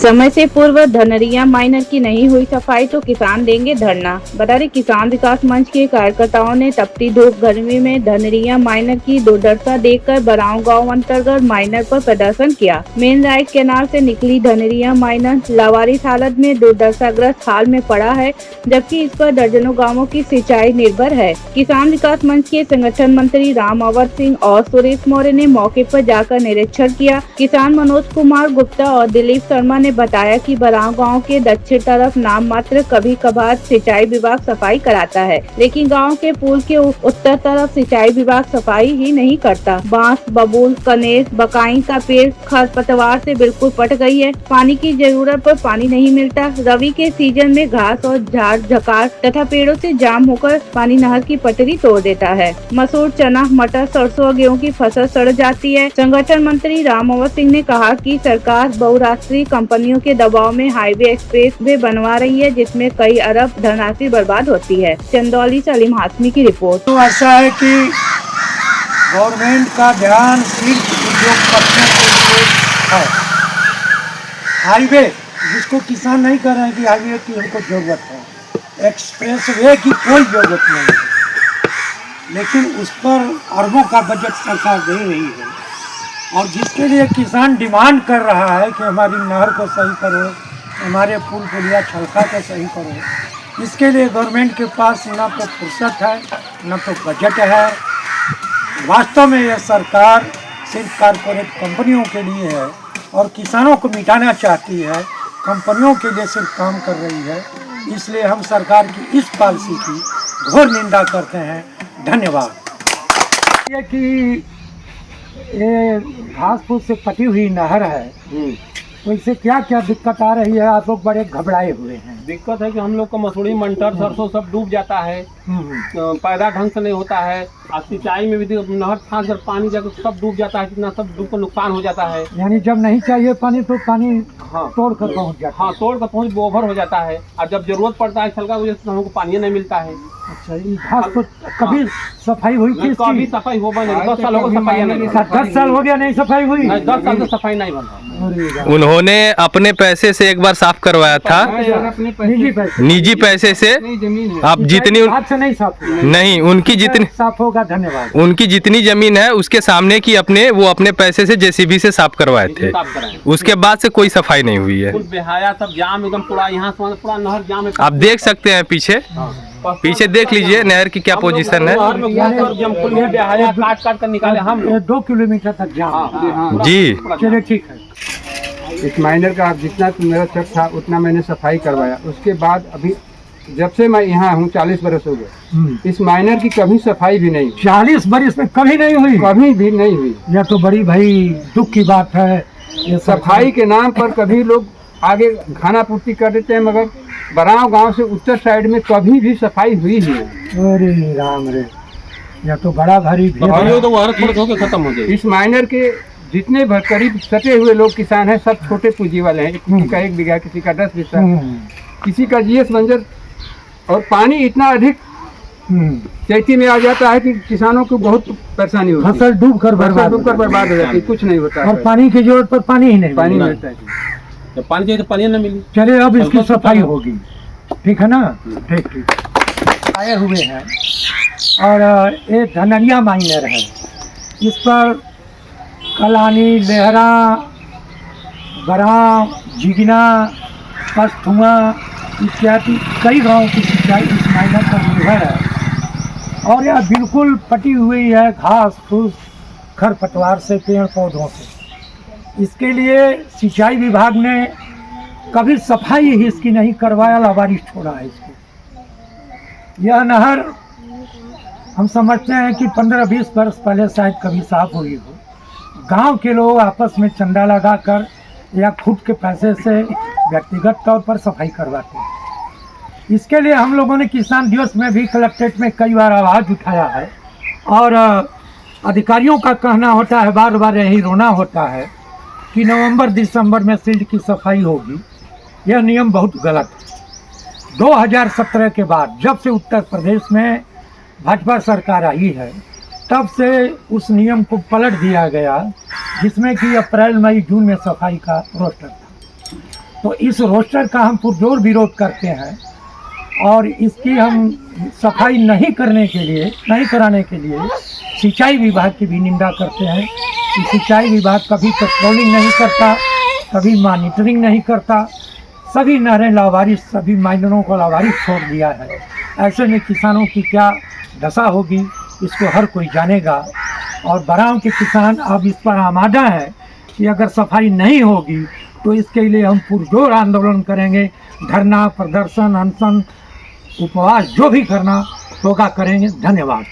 समय से पूर्व धनरिया माइनर की नहीं हुई सफाई तो किसान देंगे धरना। बता दें, किसान विकास मंच के कार्यकर्ताओं ने तपती धूप गर्मी में धनरिया माइनर की दुर्दशा देखकर बराव गांव अंतर्गत माइनर पर प्रदर्शन किया। मेन राइट कैनाल से निकली धनरिया माइनर लावारिस हालत में दुर्दशाग्रस्त हाल में पड़ा है, जबकि इस पर दर्जनों गाँवों की सिंचाई निर्भर है। किसान विकास मंच के संगठन मंत्री राम अवध सिंह और सुरेश मौर्य ने मौके पर जाकर निरीक्षण किया। किसान मनोज कुमार गुप्ता और दिलीप शर्मा ने बताया कि बराव गांव के दक्षिण तरफ नाम मात्र कभी कभार सिंचाई विभाग सफाई कराता है, लेकिन गांव के पुल के उत्तर तरफ सिंचाई विभाग सफाई ही नहीं करता। बांस, बबूल, कनेर, बकाई का पेड़ खरपतवार से बिल्कुल पट गई है। पानी की जरूरत पर पानी नहीं मिलता। रबी के सीजन में घास और झाड़ झकार तथा पेड़ों से जाम होकर पानी नहर की पटरी तोड़ देता है। मसूर, चना, मटर, सरसों और गेहूँ की फसल सड़ जाती है। संगठन मंत्री राम अवध सिंह ने कहा कि सरकार बहुराष्ट्रीय कंपनियों के दबाव में हाईवे एक्सप्रेस वे बनवा रही है, जिसमें कई अरब धनराशि बर्बाद होती है। चंदौली से अलीम हाशमी की रिपोर्ट। तो ऐसा है कि गवर्नमेंट का ध्यान सिर्फ उद्योगपतियों के लिए है। हाईवे जिसको किसान नहीं कर रहे हैं कि हाईवे की उनको जरूरत है, एक्सप्रेस वे की कोई जरूरत नहीं है, लेकिन उस पर अरबों का बजट सरकार दे रही है। और जिसके लिए किसान डिमांड कर रहा है कि हमारी नहर को सही करो, हमारे पुल पुलिया छलका को सही करो, इसके लिए गवर्नमेंट के पास न तो फुर्सत है न तो बजट है। वास्तव में यह सरकार सिर्फ कारपोरेट कंपनियों के लिए है और किसानों को मिटाना चाहती है, कंपनियों के लिए सिर्फ काम कर रही है। इसलिए हम सरकार की इस पॉलिसी की घोर निंदा करते हैं। धन्यवाद। ये कि ये घास फूस से पटी हुई नहर है, तो इससे क्या क्या दिक्कत आ रही है? आप लोग बड़े घबराए हुए हैं। दिक्कत है कि हम लोग का मसूरी, मटर, सरसों सब डूब जाता है, पैदा ढंग से नहीं होता है। और सिंचाई में भी नहर था, जब पानी जाकर सब डूब जाता है, कितना सब डूब कर नुकसान हो जाता है। यानी जब नहीं चाहिए पानी तो पानी तोड़ कर पहुँच जाता है। हाँ, तोड़ कर पहुँच ओवर हो जाता है, और जब जरूरत पड़ता है छलका वजह से हमको पानी नहीं मिलता है। अच्छा, ये घास तो कभी सफाई हुई थी? कभी सफाई हो बनी, 10 साल हो गए सफाई नहीं। 10 साल हो गया नहीं सफाई हुई? 10 साल से सफाई नहीं बना। उन्होंने अपने पैसे से एक बार साफ करवाया था, निजी पैसे से। आप जितनी से नहीं साफ नहीं, उनकी जितनी साफ होगा। धन्यवाद। उनकी जितनी जमीन है उसके सामने की वो अपने पैसे से जेसीबी से साफ करवाए थे। उसके बाद से कोई सफाई नहीं हुई है। बेहाया सब जाम एकदम पूरा, यहाँ से पूरा नहर जाम है। आप देख सकते हैं पीछे देख लीजिए नहर की क्या पोजीशन है। काट काट कर निकाले हम 2 किलोमीटर तक जाम। जी चलिए ठीक है। इस माइनर का जितना मेरा चक था उतना मैंने सफाई करवाया। उसके बाद अभी जब से मैं यहाँ हूँ 40 बरस हो गए, इस माइनर की कभी सफाई भी नहीं। 40 बरस में कभी नहीं हुई? कभी भी नहीं हुई। यह तो बड़ी भाई दुख की बात है। ये सफाई के नाम पर कभी लोग आगे खाना पूर्ति कर देते हैं, मगर बराव गांव से उत्तर साइड में कभी भी सफाई हुई नहीं। अरे राम रे, यह तो बड़ा भारी तो खत्म हो जाए। इस माइनर के जितने करीब सटे हुए लोग किसान हैं, सब छोटे पूंजी वाले हैं। किसी का 1 बीघा, किसी का 10 बीघा, किसी का जीएस बंजर। और पानी इतना अधिक चैती में आ जाता है कि किसानों को बहुत परेशानी होती है। फसल डूब कर बर्बाद हो जाती है, कुछ नहीं होता है। और पानी की जरूरत पर पानी ही नहीं, पानी मिलता है। जब पानी चाहिए तो पानी न मिली। चलिए अब इसकी सफाई होगी, ठीक है ना? ठीक आए हुए हैं। और ये धनरिया माइनर है, इस पर कलानी, लेहरा, बराव, जिगना, पस्थुआ इत्यादि कई गांवों की सिंचाई इस माइनर पर निर्भर है। और यह बिल्कुल पटी हुई है घास फूस खरपतवार से, पेड़ पौधों से। इसके लिए सिंचाई विभाग ने कभी सफाई ही इसकी नहीं करवाया, लावारिस छोड़ा है इसको। यह नहर हम समझते हैं कि 15-20 वर्ष पहले शायद कभी साफ हुई हो। गांव के लोग आपस में चंदा लगाकर या खुद के पैसे से व्यक्तिगत तौर पर सफाई करवाते हैं। इसके लिए हम लोगों ने किसान दिवस में भी कलेक्ट्रेट में कई बार आवाज़ उठाया है। और अधिकारियों का कहना होता है, बार बार यही रोना होता है कि नवंबर दिसंबर में फील्ड की सफाई होगी। यह नियम बहुत गलत है। 2017 के बाद जब से उत्तर प्रदेश में भाजपा सरकार आई है, तब से उस नियम को पलट दिया गया, जिसमें कि अप्रैल मई जून में सफाई का रोस्टर था। तो इस रोस्टर का हम पुरजोर विरोध करते हैं और इसकी हम सफाई नहीं कराने के लिए सिंचाई विभाग की भी निंदा करते हैं कि सिंचाई विभाग कभी पेट्रोलिंग नहीं करता, कभी मॉनिटरिंग नहीं करता, सभी नहरें लावारिस, सभी माइनरों को लावारिस छोड़ दिया है। ऐसे में किसानों की क्या दशा होगी इसको हर कोई जानेगा। और बराव के किसान अब इस पर आमादा है कि अगर सफाई नहीं होगी तो इसके लिए हम पुरजोर आंदोलन करेंगे, धरना, प्रदर्शन, अनशन, उपवास जो भी करना होगा करेंगे। धन्यवाद।